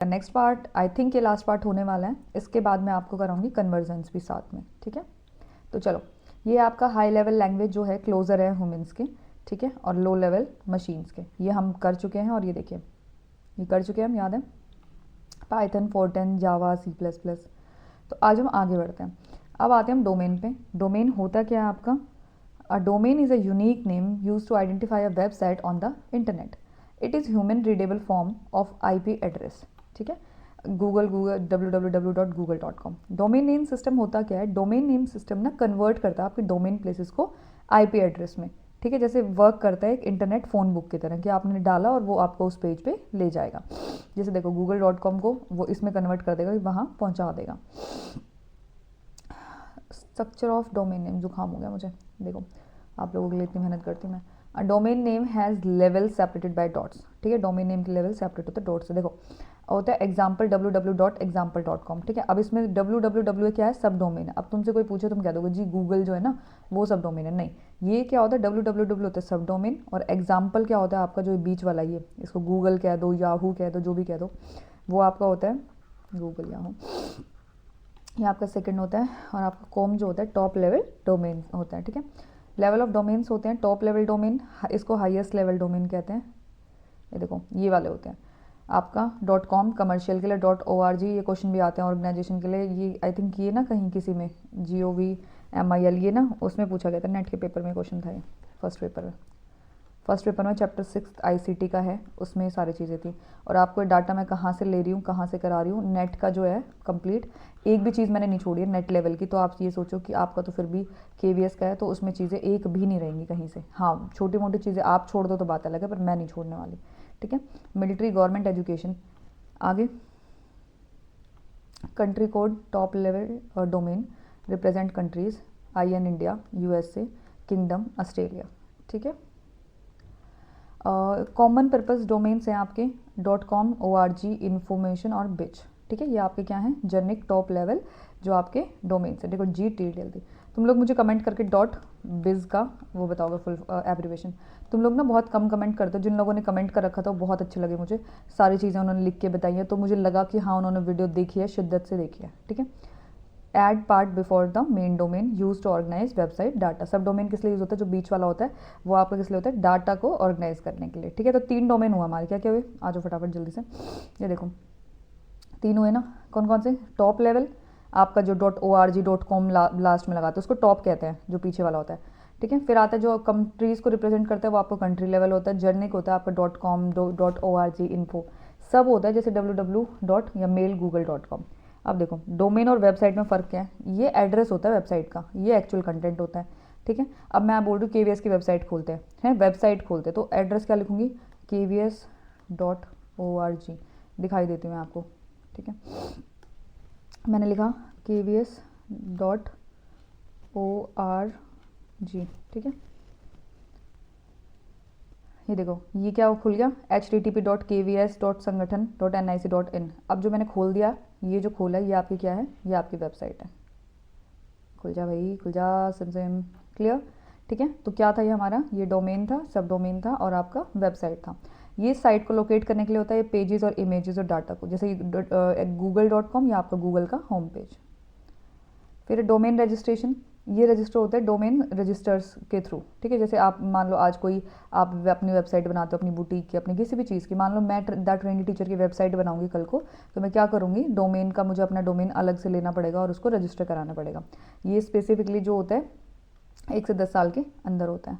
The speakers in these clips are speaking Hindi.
नेक्स्ट पार्ट, आई थिंक ये लास्ट पार्ट होने वाला है, इसके बाद मैं आपको कराऊंगी कन्वर्जन्स भी साथ में, ठीक है। तो चलो, ये आपका हाई लेवल लैंग्वेज जो है क्लोजर है ह्यूमंस के, ठीक है, और लो लेवल मशीन्स के, ये हम कर चुके हैं। और ये देखिए, ये कर चुके हैं हम, याद है, पाइथन, फोर्टेन, जावा, सी प्लस प्लस। तो आज हम आगे बढ़ते हैं। अब आते हैं हम डोमेन पे। डोमेन होता क्या है आपका? A domain is a unique name use to identify a website on the internet. It is human readable form of IP address, ठीक है। Google www.google.com। Domain name system होता क्या है? डोमेन नेम सिस्टम ना कन्वर्ट करता है आपके डोमेन प्लेसेस को IP एड्रेस में, ठीक है। जैसे वर्क करता है एक इंटरनेट फ़ोन बुक की तरह, कि आपने डाला और वो आपको उस पेज पे ले जाएगा। जैसे देखो, google.com को वो इसमें कन्वर्ट कर देगा, वहाँ पहुँचा देगा। स्ट्रक्चर ऑफ डोमेन नेम, जुकाम हो गया मुझे, देखो आप लोगों के लिए इतनी मेहनत करती हूँ मैं। A domain name has level separated by dots, ठीक है। डोमेन नेम के लेवल सेपरेट होते हैं डॉट से। देखो होता है एग्जाम्पल www.example.com, ठीक है। अब इसमें www क्या है? सब डोमेन है। अब तुमसे कोई पूछे, तुम क्या दोगे? जी गूगल जो है ना वो सब डोमेन है। नहीं, ये क्या होता है? www होता है सब डोमेन, और एग्जाम्पल क्या होता है आपका? जो बीच वाला, ये इसको गूगल कह दो, याहू कह दो, जो भी कह दो, वो आपका होता है गूगल याहू, ये आपका सेकंड होता है। और आपका कॉम जो होता है टॉप लेवल डोमेन होता है, ठीक है। लेवल ऑफ डोमेन्स होते हैं टॉप लेवल डोमेन, इसको हाईएस्ट लेवल डोमेन कहते हैं। ये देखो, ये वाले होते हैं आपका .com, कमर्शियल के लिए .org, ये क्वेश्चन भी आते हैं ऑर्गेनाइजेशन के लिए। ये आई थिंक ये ना कहीं किसी में GOV.MIL, ये ना उसमें पूछा गया था, नेट के पेपर में क्वेश्चन था ये, फर्स्ट पेपर में चैप्टर 6 ICT का है, उसमें सारी चीज़ें थी। और आपको डाटा मैं कहाँ से ले रही हूँ, कहाँ से करा रही हूँ, नेट का जो है कंप्लीट, एक भी चीज़ मैंने नहीं छोड़ी है नेट लेवल की। तो आप ये सोचो कि आपका तो फिर भी KVS का है, तो उसमें चीज़ें एक भी नहीं रहेंगी कहीं से। हाँ, छोटी मोटी चीज़ें आप छोड़ दो तो बात अलग है, पर मैं नहीं छोड़ने वाली, ठीक है। Military, government, education. आगे country code, top level domain, represent countries, IN India, USA, kingdom, Australia, ठीक है। कॉमन पर्पस डोमेन्स हैं आपके .com, ORG, इन्फॉर्मेशन और बिच, ठीक है। ये आपके क्या हैं? जेनिक टॉप लेवल जो आपके डोमेन्स हैं। देखो GTDL थी, तुम लोग मुझे कमेंट करके .biz का वो बताओगे फुल एब्रीवेशन। तुम लोग ना बहुत कम कमेंट करते हो, जिन लोगों ने कमेंट कर रखा था वो बहुत अच्छे लगे मुझे, सारी चीज़ें उन्होंने लिख के बताई हैं, तो मुझे लगा कि हाँ उन्होंने वीडियो देखी है, शिद्दत से देखी है, ठीक है। Add part before the main domain use to organise website data. Subdomain किस लिए यूज होता है? जो बीच वाला होता है वो आपका किस लिए होता है? डाटा को ऑर्गेनाइज करने के लिए, ठीक है। तो 3 डोमेन हुआ हमारे, क्या क्या हुए? आ जाओ फटाफट जल्दी से, ये देखो 3 हुए ना। कौन कौन से? टॉप लेवल आपका जो .org.com लास्ट में लगाते हैं उसको टॉप कहते हैं, जो पीछे वाला होता है, ठीक है। फिर आता है जो कंट्रीज़ को रिप्रेजेंट करता है, वो आपका कंट्री लेवल होता है। जर्निक होता है आपका .com, .org, इन्फो सब होता है, जैसे www. या मेल google.com। अब देखो डोमेन और वेबसाइट में फ़र्क क्या है? ये एड्रेस होता है वेबसाइट का, ये एक्चुअल कंटेंट होता है, ठीक है। अब मैं बोल रही हूँ KVS की वेबसाइट खोलते हैं, वेबसाइट खोलते हैं, तो एड्रेस क्या लिखूँगी? KVS.org, दिखाई देती हूँ मैं आपको, ठीक है। मैंने लिखा KVS.org, ठीक है। ये देखो, ये क्या खुल गया? http.kvs.sangathan.nic.in। अब जो मैंने खोल दिया, ये जो खोला है, ये आपकी क्या है? ये आपकी वेबसाइट है। खुल जा भाई, खुल जा, सिम क्लियर, ठीक है। तो क्या था ये हमारा? ये डोमेन था, सब डोमेन था, और आपका वेबसाइट था। ये साइट को लोकेट करने के लिए होता है, ये पेजेस और इमेजेस और डाटा को, जैसे google.com, या आपका गूगल का होम पेज। फिर डोमेन रजिस्ट्रेशन, ये रजिस्टर होता है डोमेन रजिस्टर्स के थ्रू, ठीक है। जैसे आप मान लो आज कोई आप अपनी वेबसाइट बनाते हो, अपनी बुटीक की, अपनी किसी भी चीज़ की, मान लो मैं द ट्रेंडी टीचर की वेबसाइट बनाऊंगी कल को, तो मैं क्या करूँगी? डोमेन का मुझे अपना डोमेन अलग से लेना पड़ेगा और उसको रजिस्टर कराना पड़ेगा। ये स्पेसिफिकली जो होता है 1 से 10 साल के अंदर होता है,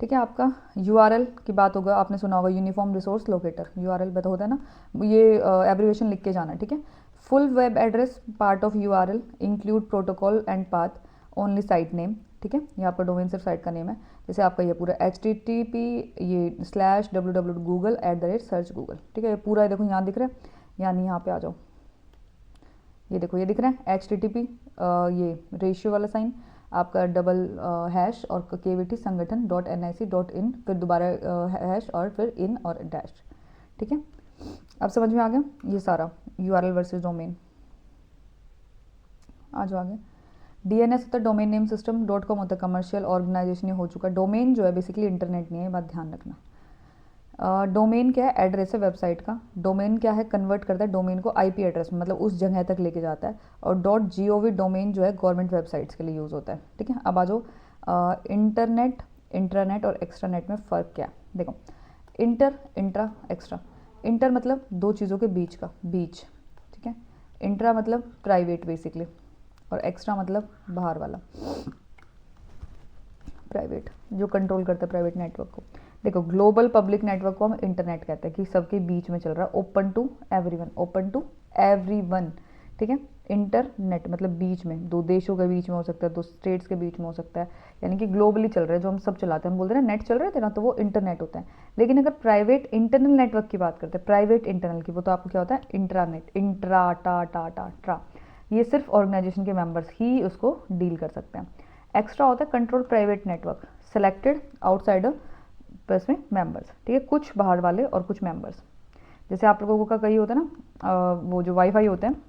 ठीक है। आपका URL की बात होगा, आपने सुना होगा यूनिफॉर्म रिसोर्स लोकेटर, URL बता होता है ना, ये एब्रीवेशन लिख के जाना, ठीक है। Full web address part of URL include protocol and path, only site name, ठीक है। ये आपका डोमेन सिर्फ साइट का नेम है। जैसे आपका ये पूरा HTTP, ये /www.google@search Google, ठीक है। ये पूरा ये देखो यहाँ दिख रहा है, यानी यहाँ पे आ जाओ, ये देखो ये दिख रहा है HTTP, ये रेशियो वाला साइन, आपका डबल हैश और KVT sangathan.nic.in, फिर दोबारा हैश और फिर इन और डैश, ठीक है। अब समझ में आ गया ये सारा URL वर्सेस डोमेन। आ जाओ आगे। DNS होता है डोमेन नेम सिस्टम, .com होता है कमर्शियल ऑर्गेनाइजेशन, ये हो चुका। डोमेन जो है बेसिकली इंटरनेट नहीं है, ये बात ध्यान रखना। डोमेन क्या है, एड्रेस है वेबसाइट का। डोमेन क्या है, कन्वर्ट करता है डोमेन को आईपी एड्रेस में, मतलब उस जगह तक लेके जाता है। और .gov डोमेन जो है गवर्नमेंट वेबसाइट्स के लिए यूज़ होता है, ठीक है। अब आ जाओ इंटरनेट, इंट्रानेट और एक्स्ट्रानेट में फ़र्क क्या है। देखो इंटर, इंट्रा, एक्स्ट्रा। इंटर मतलब दो चीज़ों के बीच का, बीच, ठीक है। इंट्रा मतलब प्राइवेट बेसिकली, और एक्स्ट्रा मतलब बाहर वाला, प्राइवेट, जो कंट्रोल करता है प्राइवेट नेटवर्क को। देखो ग्लोबल पब्लिक नेटवर्क को हम इंटरनेट कहते हैं कि सबके बीच में चल रहा है, open to everyone, open to everyone, ठीक है। इंटरनेट मतलब बीच में, दो देशों के बीच में हो सकता है, दो स्टेट्स के बीच में हो सकता है, यानी कि ग्लोबली चल रहा है, जो हम सब चलाते हैं। हम बोलते हैं ना नेट चल रहे थे ना, तो वो इंटरनेट होता है। लेकिन अगर प्राइवेट इंटरनल नेटवर्क की बात करते हैं, प्राइवेट इंटरनल की, वो तो आपको क्या होता है, इंट्रानेट, इंट्रा टा टा टा ट्रा, ये सिर्फ ऑर्गेनाइजेशन के मेंबर्स ही उसको डील कर सकते हैं। एक्स्ट्रा होता है control private network, selected outsider plus में मेंबर्स, ठीक है, कुछ बाहर वाले और कुछ मेंबर्स। जैसे आप लोगों का कहीं होता है ना, वो जो वाईफाई होते हैं,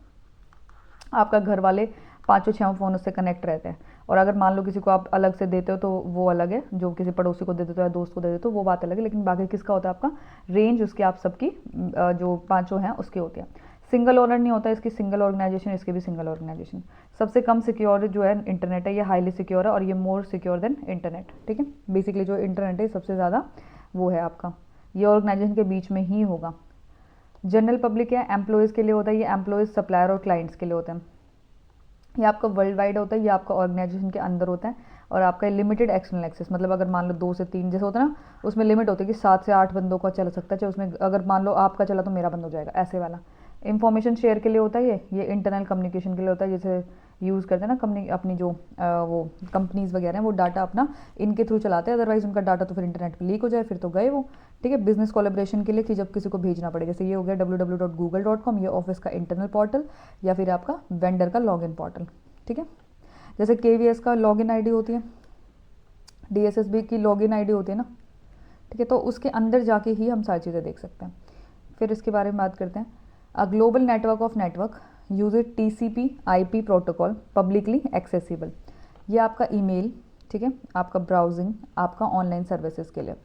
आपका घर वाले 5-6 फ़ोन उससे कनेक्ट रहते हैं, और अगर मान लो किसी को आप अलग से देते हो तो वो अलग है, जो किसी पड़ोसी को दे देते हो या दोस्त को दे देते हो वो बात अलग है, लेकिन बाकी किसका होता है, आपका रेंज उसकी आप सबकी जो 5 हैं उसकी होती है। सिंगल ओनर नहीं होता इसकी, सिंगल ऑर्गेनाइजेशन, इसकी भी सिंगल ऑर्गेनाइजेशन। सबसे कम सिक्योर जो है इंटरनेट है, ये हाईली सिक्योर है और ये मोर सिक्योर देन इंटरनेट, ठीक है। बेसिकली जो इंटरनेट है सबसे ज़्यादा वो है आपका, ये ऑर्गेनाइजेशन के बीच में ही होगा। जनरल पब्लिक है, एम्प्लॉयज़ के लिए होता है, ये एम्प्लॉयज़ सप्लायर और क्लाइंट्स के लिए होते हैं। ये आपका वर्ल्ड वाइड होता है, ये आपका ऑर्गेनाइजेशन के अंदर होता है, और आपका लिमिटेड एक्सटर्नल एक्सेस, मतलब अगर मान लो 2 से 3 जैसे होता है ना, उसमें लिमिट होती है कि 7 से 8 बंदों का चल सकता है, चाहे उसमें अगर मान लो आपका चला तो मेरा बंद हो जाएगा, ऐसे वाला। इंफॉर्मेशन शेयर के लिए होता है ये इंटरनल कम्युनिकेशन के लिए होता है, जैसे यूज़ करते हैं ना कंपनी, अपनी जो वो कंपनीज़ वगैरह हैं वो डाटा अपना इनके थ्रू चलाते हैं, अदरवाइज़ उनका डाटा तो फिर इंटरनेट पे लीक हो जाए, फिर तो गए वो, ठीक है। बिजनेस कोलैबोरेशन के लिए कि जब किसी को भेजना पड़े, जैसे ये हो गया www.google.com, ये ऑफिस का इंटरनल पोर्टल, या फिर आपका वेंडर का लॉगिन पोर्टल, ठीक है। जैसे KVS का लॉगिन आईडी होती है, DSSB की लॉगिन आईडी होती है ना, ठीक है, तो उसके अंदर जाके ही हम सारी चीज़ें देख सकते हैं। फिर इसके बारे में बात करते हैं। A global network of network use TCP/IP protocol publicly accessible, ये आपका ईमेल, ठीक है, आपका ब्राउजिंग, आपका ऑनलाइन सर्विसेज के लिए।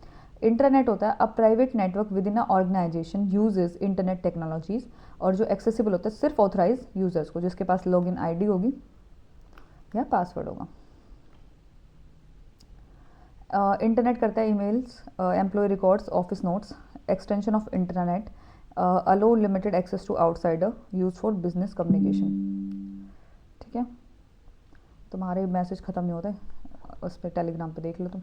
इंटरनेट होता है a private network within a organisation uses internet technologies, और जो एक्सेसिबल होता है सिर्फ ऑथराइज यूजर्स को, जिसके पास लॉगिन आईडी होगी या पासवर्ड होगा। इंटरनेट करता है emails, employ records, office notes, extension of internet, allow limited access to outsider, use for business communication, ठीक है। तुम्हारे मैसेज ख़त्म नहीं होते, उस पर टेलीग्राम पे देख लो तुम,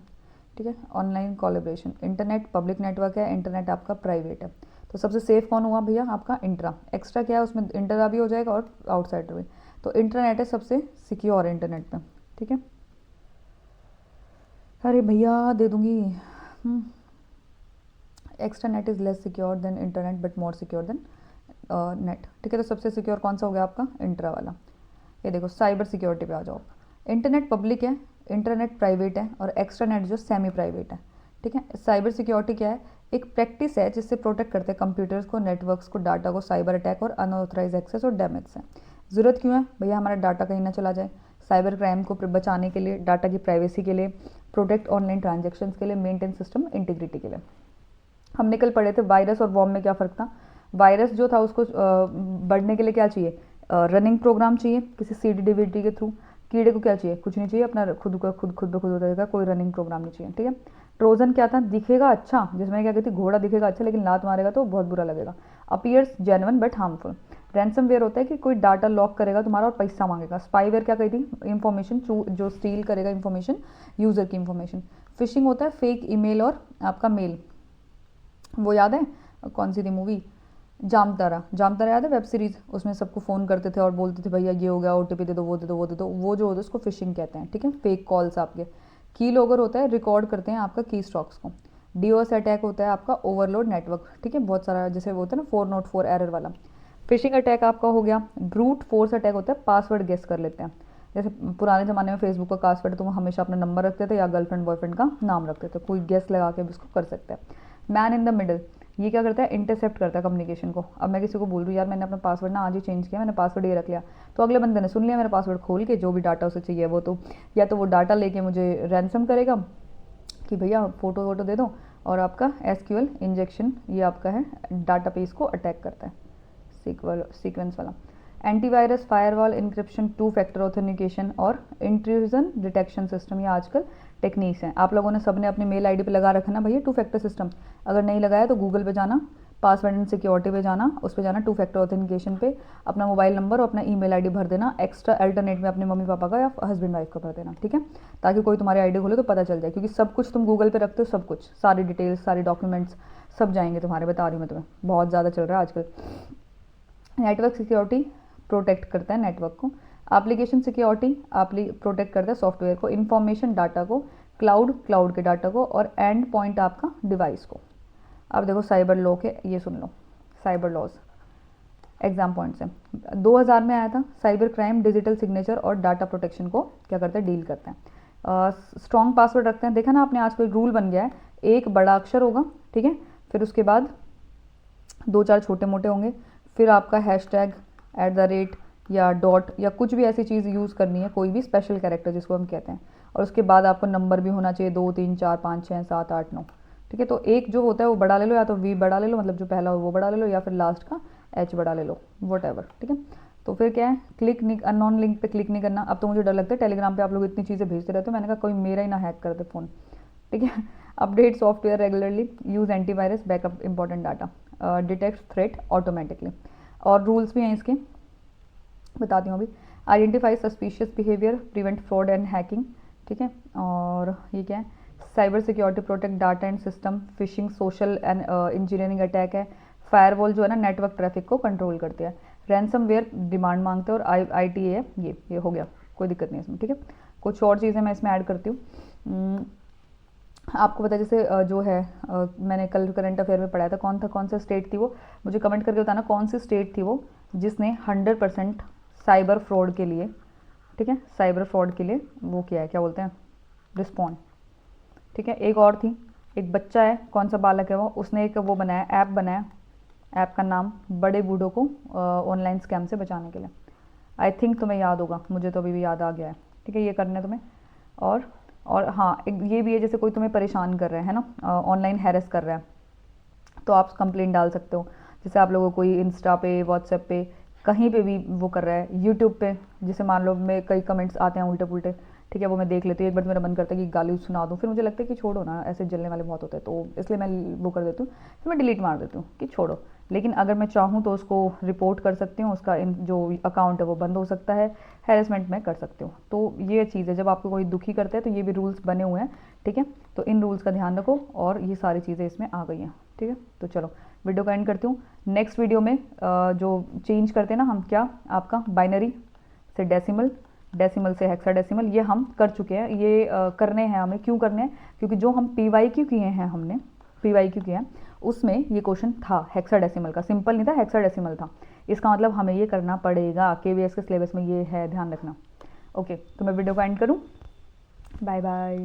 ठीक है। Online collaboration, internet public network है, इंटरनेट आपका प्राइवेट है, तो सबसे सेफ कौन हुआ भैया, आपका इंट्रा। एक्स्ट्रा क्या है, उसमें इंट्रा भी हो जाएगा और आउटसाइडर भी, तो इंटरनेट है सबसे सिक्योर इंटरनेट पे, ठीक है। अरे भैया दे दूंगी। Extranet is less secure than internet but more secure than net, ठीक है। तो सबसे सिक्योर कौन सा हो गया आपका, इंट्रा वाला। ये देखो साइबर सिक्योरिटी पे आ जाओ। इंटरनेट पब्लिक है, इंटरनेट प्राइवेट है, और एक्स्ट्रा नेट जो सेमी प्राइवेट है, ठीक है। साइबर सिक्योरिटी क्या है, एक प्रैक्टिस है जिससे प्रोटेक्ट करते हैं कंप्यूटर्स को, नेटवर्क्स को, डाटा को साइबर अटैक और अनऑथराइज एक्सेस और डैमेज से। ज़रूरत क्यों है भैया, हमारा डाटा कहीं ना चला जाए, साइबर क्राइम को बचाने के लिए, डाटा की प्राइवेसी के लिए, प्रोटेक्ट ऑनलाइन ट्रांजेक्शन्स के लिए, मेंटेन सिस्टम इंटीग्रिटी के लिए। हम निकल पड़े थे वायरस और वॉर्म में क्या फ़र्क था। वायरस जो था उसको बढ़ने के लिए क्या चाहिए, रनिंग प्रोग्राम चाहिए किसी CD/DVD के थ्रू। कीड़े को क्या चाहिए, कुछ नहीं चाहिए, अपना खुद ब खुद हो जाएगा, कोई रनिंग प्रोग्राम नहीं चाहिए, ठीक है। ट्रोजन क्या था, दिखेगा अच्छा, जिसमें क्या कहती घोड़ा दिखेगा अच्छा, लेकिन लात मारेगा तो बहुत बुरा लगेगा। Appears genuine but harmful. Ransomware होता है कि कोई डाटा लॉक करेगा तुम्हारा और पैसा मांगेगा। स्पाईवेयर क्या कहती है, इन्फॉर्मेशन जो स्टील करेगा इन्फॉर्मेशन, यूज़र की इन्फॉर्मेशन। फिशिंग होता है फेक ईमेल और आपका मेल। वो याद है कौन सी थी मूवी, जामतारा, जामतारा याद है वेब सीरीज़, उसमें सबको फ़ोन करते थे और बोलते थे भैया ये हो गया, OTP दे दो, वो दे दो, वो दे दो, वो जो होता है उसको फिशिंग कहते हैं, ठीक है। फेक कॉल्स आपके। की लॉगर होता है, रिकॉर्ड करते हैं आपका की स्टॉक्स को। DOS अटैक होता है आपका ओवरलोड नेटवर्क, ठीक है, बहुत सारा जैसे वो होता है ना 404 एरर वाला। फिशिंग अटैक आपका हो गया। ब्रूट फोर्स अटैक होता है, पासवर्ड गेस कर लेते हैं, जैसे पुराने ज़माने में फेसबुक का पासवर्ड तो वो हमेशा अपना नंबर रखते थे या गर्लफ्रेंड बॉयफ्रेंड का नाम रखते थे, कोई गेस लगा के भी उसको कर सकते हैं। मैन इन द मिडल, ये क्या करता है, इंटरसेप्ट करता है कम्युनिकेशन को। अब मैं किसी को बोल रही हूँ यार मैंने अपना पासवर्ड ना आज ही चेंज किया, मैंने पासवर्ड ये रख लिया, तो अगले बंदे ने सुन लिया मेरा पासवर्ड खोल के, जो भी डाटा उसे चाहिए वो तो, या तो वो डाटा लेके मुझे रैंसम करेगा कि भैया फ़ोटो वोटो दे दो, और आपका SQL इंजेक्शन, ये आपका है डाटाबेस को अटैक करता है, सीक्वेंस वाला। Antivirus, firewall, encryption, 2 factor authentication और इंट्रूजन डिटेक्शन सिस्टम, ये आजकल टेक्निक्स हैं। आप लोगों ने सबने अपनी मेल आईडी पे लगा रखा ना भैया 2 फैक्टर सिस्टम। अगर नहीं लगाया तो गूगल पे जाना, पासवर्ड एंड सिक्योरिटी पे जाना, उस पे जाना 2 फैक्टर ऑथेंटिकेशन पे, अपना मोबाइल नंबर और अपना ईमेल आईडी भर देना, एक्स्ट्रा अल्टरनेट में अपने मम्मी पापा का या हस्बैंड वाइफ का भर देना, ठीक है, ताकि कोई तुम्हारी आईडी खोले तो पता चल जाए, क्योंकि सब कुछ तुम गूगल पे रखते हो, सब कुछ, सारी डिटेल्स, सारी डॉक्यूमेंट्स सब जाएंगे तुम्हारे, बता रही हूँ मैं तुम्हें, बहुत ज़्यादा चल रहा है आजकल। नेटवर्क सिक्योरिटी प्रोटेक्ट करता है नेटवर्क को। एप्लीकेशन सिक्योरिटी प्रोटेक्ट करता है सॉफ्टवेयर को, इंफॉर्मेशन डाटा को, क्लाउड के डाटा को, और एंड पॉइंट आपका डिवाइस को। अब देखो साइबर लॉ के, ये सुन लो, साइबर लॉज एग्जाम पॉइंट्स हैं। 2000 में आया था। साइबर क्राइम डिजिटल सिग्नेचर और डाटा प्रोटेक्शन को क्या करते हैं, डील करते हैं। स्ट्रॉन्ग पासवर्ड रखते हैं। देखा ना आपने, आज कोई रूल बन गया है, एक बड़ा अक्षर होगा, ठीक है, फिर उसके बाद 2-4 छोटे मोटे होंगे, फिर आपका हैशटैग, @ या डॉट या कुछ भी ऐसी चीज़ यूज़ करनी है, कोई भी स्पेशल कैरेक्टर जिसको हम कहते हैं, और उसके बाद आपको नंबर भी होना चाहिए, 2 3 4 5 6 7 8 9, ठीक है। तो एक जो होता है वो बड़ा ले लो, या तो V बड़ा ले लो, मतलब जो पहला हो वो बड़ा ले लो, या फिर लास्ट का H बड़ा ले लो, वट, ठीक है। तो फिर क्या है, क्लिक नहीं, अननोन लिंक पे क्लिक नहीं करना। अब तो मुझे डर लगता है, टेलीग्राम पे आप लोग इतनी चीज़ें भेजते रहते हो, मैंने कहा कोई मेरा ही ना हैक कर दे फ़ोन, ठीक है। Update software regularly, use antivirus, backup important data, detect threat automatically. और रूल्स भी हैं इसके, बताती हूँ अभी। Identify suspicious behaviour, prevent fraud and hacking, ठीक है। और ये क्या है, cyber security protect data and system, fishing, social and engineering attack है। फायरवॉल जो है ना, नेटवर्क ट्रैफिक को कंट्रोल करती है। रैंसमवेयर डिमांड मांगते हैं, और ITA है, ये हो गया, कोई दिक्कत नहीं इसमें, ठीक है। कुछ और चीज़ें मैं इसमें ऐड करती हूँ। आपको पता है जैसे जो है, मैंने कल करंट अफेयर में पढ़ाया था, कौन सा स्टेट थी वो, मुझे कमेंट करके बताना कौन सी स्टेट थी वो जिसने 100% साइबर फ्रॉड के लिए, ठीक है, साइबर फ्रॉड के लिए वो किया है, क्या बोलते हैं, रिस्पॉन्ड, ठीक है। एक और थी, एक बच्चा है, कौन सा बालक है वो, उसने एक वो बनाया, ऐप बनाया, ऐप का नाम बड़े बूढ़ों को ऑनलाइन स्कैम से बचाने के लिए। आई थिंक तुम्हें याद होगा, मुझे तो अभी भी याद आ गया है, ठीक है, ये करना है तुम्हें। और हाँ, एक ये भी है, जैसे कोई तुम्हें परेशान कर रहा है ना, ऑनलाइन हैरेस कर रहा है, तो आप कंप्लेंट डाल सकते हो। जैसे आप लोगों को कोई इंस्टा पे, व्हाट्सएप पे, कहीं पे भी वो कर रहा है, यूट्यूब पे, जैसे मान लो मैं कई कमेंट्स आते हैं उल्टे पुल्टे, ठीक है, वो मैं देख लेती हूँ, एक बार मेरा मन करता है कि गाली सुना दूँ, फिर मुझे लगता है कि छोड़ो ना, ऐसे जलने वाले बहुत होते हैं, तो इसलिए मैं वो कर देती हूँ, फिर मैं डिलीट मार देती हूँ कि छोड़ो। लेकिन अगर मैं चाहूँ तो उसको रिपोर्ट कर सकती हूँ, उसका जो अकाउंट है वो बंद हो सकता है, हैरेसमेंट मैं कर सकती हूँ। तो ये चीज़ है, जब आपको कोई दुखी करता है तो ये भी रूल्स बने हुए हैं, ठीक है। तो इन रूल्स का ध्यान रखो, और ये सारी चीज़ें इसमें आ गई हैं, ठीक है। तो चलो वीडियो का एंड करती हूँ। नेक्स्ट वीडियो में जो चेंज करते हैं ना हम, क्या आपका बाइनरी से डेसिमल, डेसिमल से हेक्साडेसिमल, ये हम कर चुके हैं, ये करने हैं हमें। क्यों करने हैं, क्योंकि जो हम PYQ किए हैं, हमने PYQ किया है, उसमें ये क्वेश्चन था हेक्साडेसिमल का, सिंपल नहीं था, हेक्साडेसिमल था। इसका मतलब हमें ये करना पड़ेगा, KVS के सिलेबस में ये है, ध्यान रखना। ओके, तो मैं वीडियो को एंड करूँ, बाय बाय।